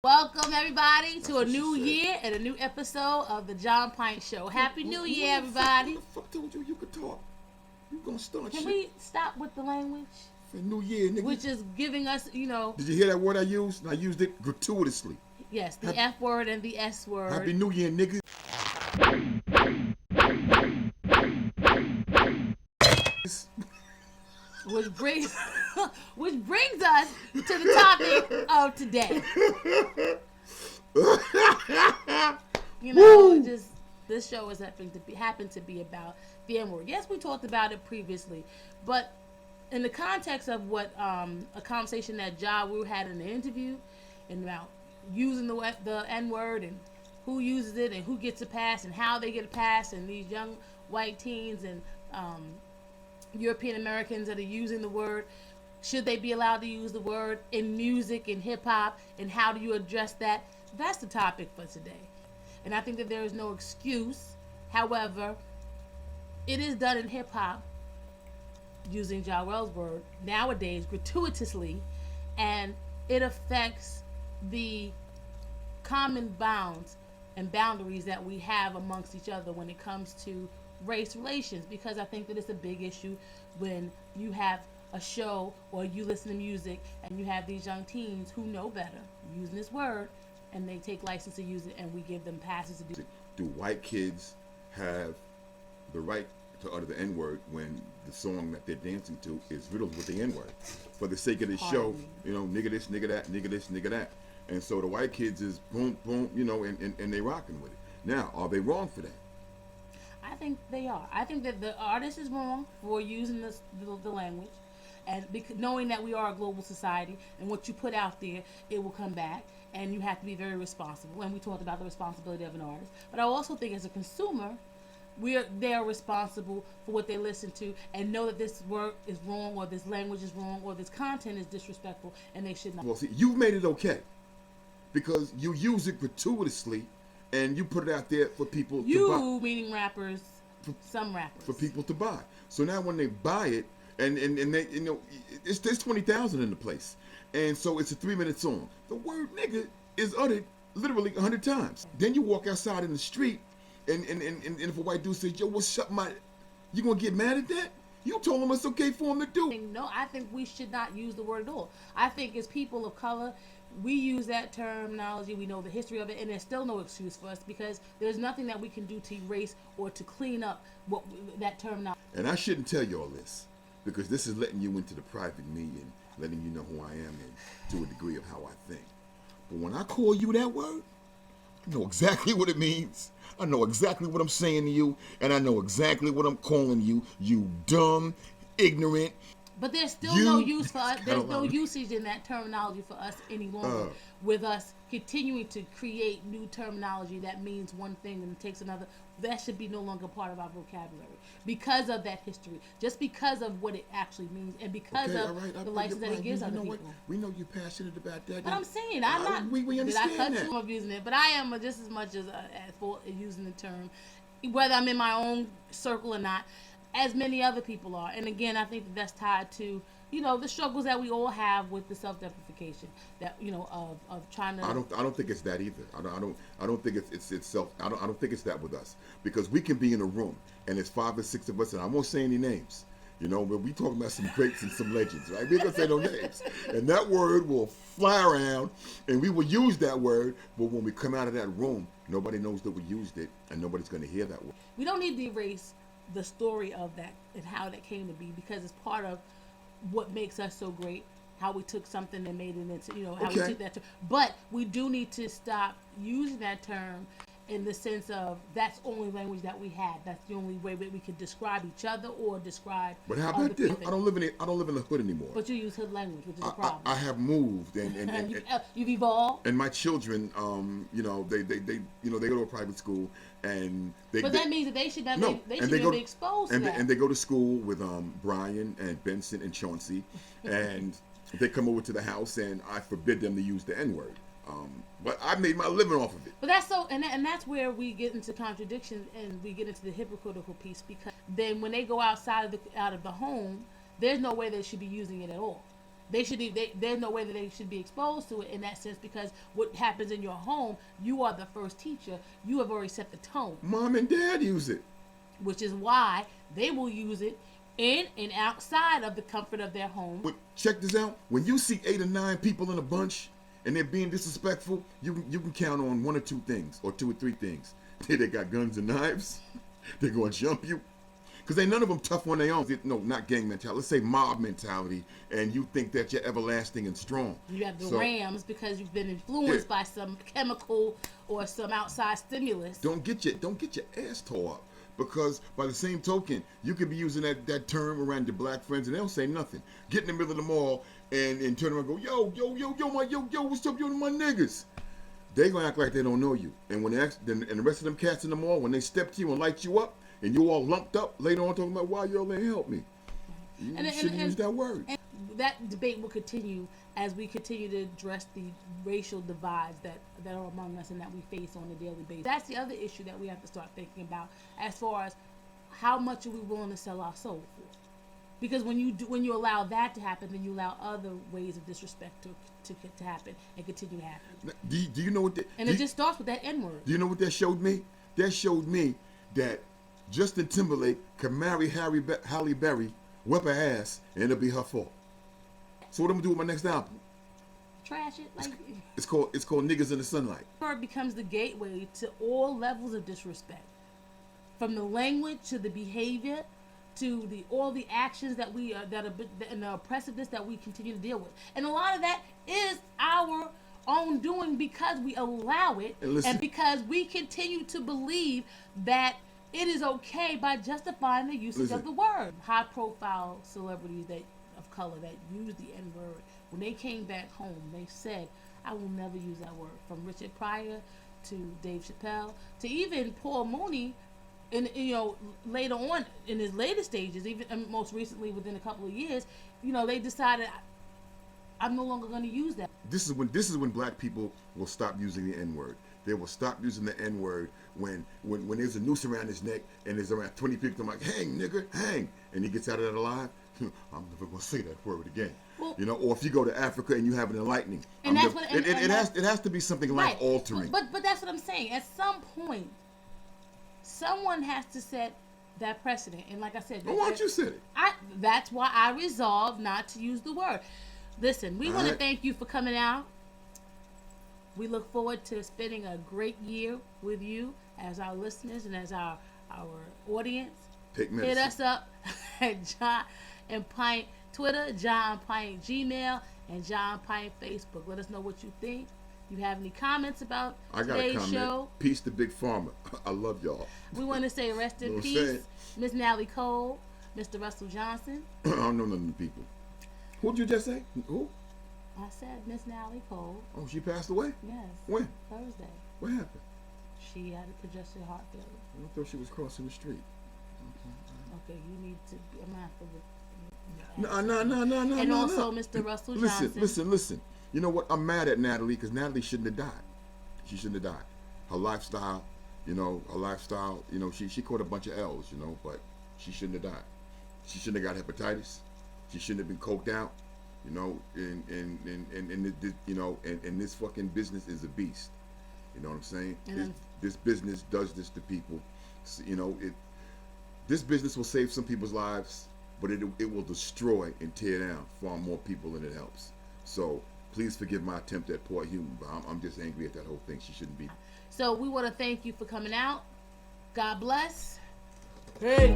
Welcome everybody to a new year and a new episode of the Jah and Pint Show. Happy New Year, everybody! Who the fuck told you could talk? You gonna start Can shit? we stop with the language, For New Year, nigga. which is giving us, Did you hear that word I used? I used it gratuitously. yes, the F word and the S word. Happy New Year, nigga. Which brings, which brings us to the topic of today. Just this show is happened to be about the N word. Yes, we talked about it previously, but in the context of what a conversation that Ja Rule had in the interview, and about using the N word and who uses it and who gets a pass and how they get a pass, and these young white teens and European Americans that are using the word, should they be allowed to use the word in music and hip hop, and how do you address that? That's the topic for today. And I think that there is no excuse. However, it is done in hip hop using Ja Rule's word nowadays gratuitously, and it affects the common bounds and boundaries that we have amongst each other when it comes to race relations, because I think that it's a big issue when you have a show or you listen to music and you have these young teens who know better using this word, and they take license to use it, and we give them passes to do it. Do white kids have the right to utter the N-word when the song that they're dancing to is riddled with the N-word? For the sake of the show, nigga this, nigga that, nigga this, nigga that. And so the white kids is boom, boom, and they rocking with it. Now, are they wrong for that? I think they are. I think that the artist is wrong for using the language, and knowing that we are a global society, and what you put out there, it will come back, and you have to be very responsible. And we talked about the responsibility of an artist, but I also think as a consumer, they are responsible for what they listen to, and know that this word is wrong, or this language is wrong, or this content is disrespectful, and they should not. Well, see, you've made it okay because you use it gratuitously. And you put it out there for people to buy. You, meaning rappers, some rappers. For people to buy. So now when they buy it, and they, there's 20,000 in the place. And so it's a 3-minute song. The word nigga is uttered literally 100 times. Then you walk outside in the street, and if a white dude says, yo, what's up, you gonna get mad at that? You told him it's okay for him to do. No, I think we should not use the word at all. I think as people of color, we use that terminology, we know the history of it, and there's still no excuse for us, because there's nothing that we can do to erase or to clean up that terminology. And I shouldn't tell you all this, because this is letting you into the private me and letting you know who I am and to a degree of how I think. But when I call you that word, I know exactly what it means. I know exactly what I'm saying to you, and I know exactly what I'm calling you, you dumb, ignorant. But there's still no use for us. There's no usage in that terminology for us any longer. With us continuing to create new terminology that means one thing and takes another, that should be no longer part of our vocabulary because of that history. Just because of what it actually means, and because of the license that it gives other people. We know you're passionate about that. But I'm saying I'm not. We understand that. I cut you from using it, but I am just as much as at fault using the term, whether I'm in my own circle or not, as many other people are. And again, I think that's tied to the struggles that we all have with the self-deprecation that of trying to. I don't think it's that either. I don't think it's self. I don't think it's that with us, because we can be in a room and it's 5 or 6 of us, and I won't say any names. But we talking about some greats and some legends, right? We're gonna say no names, and that word will fly around, and we will use that word. But when we come out of that room, nobody knows that we used it, and nobody's gonna hear that word. We don't need to erase the story of that and how that came to be, because it's part of what makes us so great, how we took something and made it into how we took that term. But we do need to stop using that term in the sense of that's the only language that we have, that's the only way that we can describe each other or describe. But how about this? I don't live in the hood anymore. But you use hood language, which is a problem. I have moved, and you've evolved. And my children, they go to a private school, and that means that they should not be exposed to that. And they go to school with Brian and Benson and Chauncey, and they come over to the house, and I forbid them to use the N-word. But I made my living off of it. But that's so, and that's where we get into contradiction, and we get into the hypocritical piece, because then when they go outside of the home, there's no way they should be using it at all. there's no way that they should be exposed to it in that sense, because what happens in your home, you are the first teacher. You have already set the tone. Mom and dad use it. Which is why they will use it in and outside of the comfort of their home. But check this out. When you see 8 or 9 people in a bunch and they're being disrespectful, you can count on 1 or 2 things, or 2 or 3 things. They got guns and knives. They're going to jump you. Because ain't none of them tough on their own. No, not gang mentality. Let's say mob mentality. And you think that you're everlasting and strong. You have the Rams because you've been influenced by some chemical or some outside stimulus. Don't get your ass tore up. Because by the same token, you could be using that term around your black friends and they don't say nothing. Get in the middle of the mall and turn around and go, yo, what's up, yo, my niggas? They gonna act like they don't know you. And when and the rest of them cats in the mall, when they step to you and light you up, and you all lumped up later on talking about why y'all ain't help me. You shouldn't use that word. And that debate will continue as we continue to address the racial divides that are among us and that we face on a daily basis. That's the other issue that we have to start thinking about, as far as how much are we willing to sell our soul for? Because when you allow that to happen, then you allow other ways of disrespect to happen and continue to happen. Do you know what? It just starts with that N-word. Do you know what that showed me? That showed me that Justin Timberlake can marry Halle Berry, whip her ass, and it'll be her fault. So what I'm gonna do with my next album? Trash it. Like it's called Niggas in the Sunlight. It becomes the gateway to all levels of disrespect, from the language to the behavior to all the actions that and the oppressiveness that we continue to deal with. And a lot of that is our own doing, because we allow it, and because we continue to believe that it is okay by justifying the usage of the word. High-profile celebrities of color that use the N-word, when they came back home, they said, "I will never use that word." From Richard Pryor to Dave Chappelle to even Paul Mooney, and later on in his later stages, even most recently within a couple of years, they decided, "I'm no longer going to use that." This is when black people will stop using the N-word. They will stop using the N-word when there's a noose around his neck and there's around 20 people. I'm like, "Hang, nigga, hang," and he gets out of that alive. I'm never gonna say that word again. Well, or if you go to Africa and you have an enlightening, and that's what it has to be something life altering. But that's what I'm saying. At some point, someone has to set that precedent. And like I said, why don't you set it? That's why I resolved not to use the word. Listen, we want to thank you for coming out. We look forward to spending a great year with you as our listeners and as our audience. Take medicine. Hit us up at Jah and Pint Twitter, Jah and Pint Gmail, and Jah and Pint Facebook. Let us know what you think. You have any comments about today's show? Peace to Big Pharma. I love y'all. We want to say rest in peace, Miss Nally Cole, Mr. Russell Johnson. I don't know none of the people. Who'd you just say? Who? I said Miss Nally Cole. Oh, she passed away? Yes. When? Thursday. What happened? She had a congestive heart failure. I thought she was crossing the street. Okay, you need to be mindful of No. And also, Mr. Russell Johnson. Listen. You know what? I'm mad at Natalie because Natalie shouldn't have died. She shouldn't have died. Her lifestyle, she caught a bunch of L's, but she shouldn't have died. She shouldn't have got hepatitis. She shouldn't have been coked out, and this fucking business is a beast. You know what I'm saying? This business does this to people. This business will save some people's lives, but it will destroy and tear down far more people than it helps. So please forgive my attempt at poor human, but I'm just angry at that whole thing. She shouldn't be. So we want to thank you for coming out. God bless. Hey.